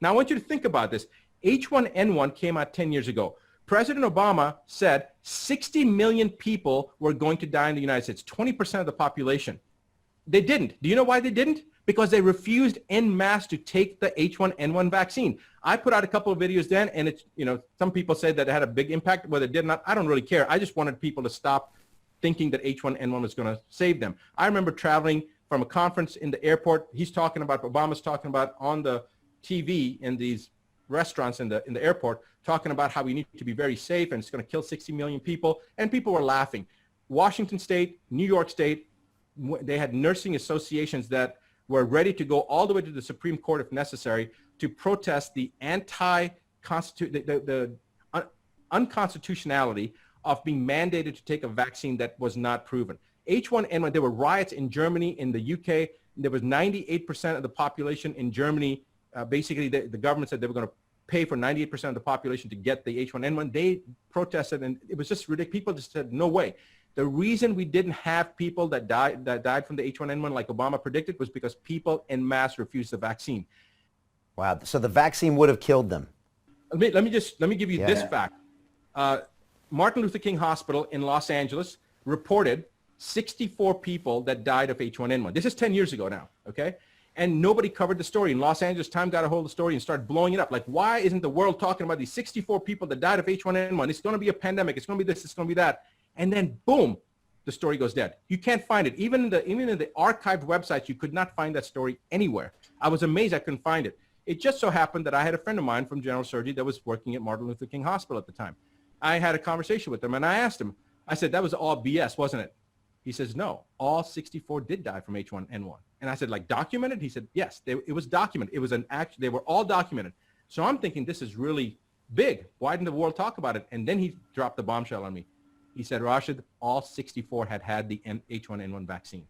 Now, I want you to think about this. H1N1 came out 10 years ago. President Obama said 60 million people were going to die in the United States, 20% of the population. They didn't. Do you know why they didn't? Because they refused en masse to take the H1N1 vaccine. I put out a couple of videos then, and it's, some people say that it had a big impact. Whether it did or not, I don't really care. I just wanted people to stop thinking that H1N1 was going to save them. I remember traveling from a conference in the airport. Obama's talking about on the TV in these restaurants in the airport, talking about how we need to be very safe and it's going to kill 60 million people. And people were laughing. Washington State, New York State, they had nursing associations that were ready to go all the way to the Supreme Court if necessary to protest the unconstitutionality of being mandated to take a vaccine that was not proven. H1N1, there were riots in Germany, in the UK. There was 98% of the population in Germany. Basically, the government said they were going to pay for 98% of the population to get the H1N1. They protested, and it was just ridiculous. People just said, no way. The reason we didn't have people that died from the H1N1 like Obama predicted was because people en masse refused the vaccine. Wow. So the vaccine would have killed them. Let me give you this fact. Martin Luther King Hospital in Los Angeles reported 64 people that died of H1N1. This is 10 years ago now, okay? And nobody covered the story. In Los Angeles, Time got a hold of the story and started blowing it up. Like, why isn't the world talking about these 64 people that died of H1N1? It's going to be a pandemic. It's going to be this. It's going to be that. And then, boom, the story goes dead. You can't find it. Even in the archived websites, you could not find that story anywhere. I was amazed I couldn't find it. It just so happened that I had a friend of mine from general surgery that was working at Martin Luther King Hospital at the time. I had a conversation with him, and I asked him, I said, that was all BS, wasn't it? He says, no, all 64 did die from H1N1. And I said, like, documented? He said, yes, it was documented. It was they were all documented. So I'm thinking this is really big. Why didn't the world talk about it? And then he dropped the bombshell on me. He said, Rashid, all 64 had the H1N1 vaccine.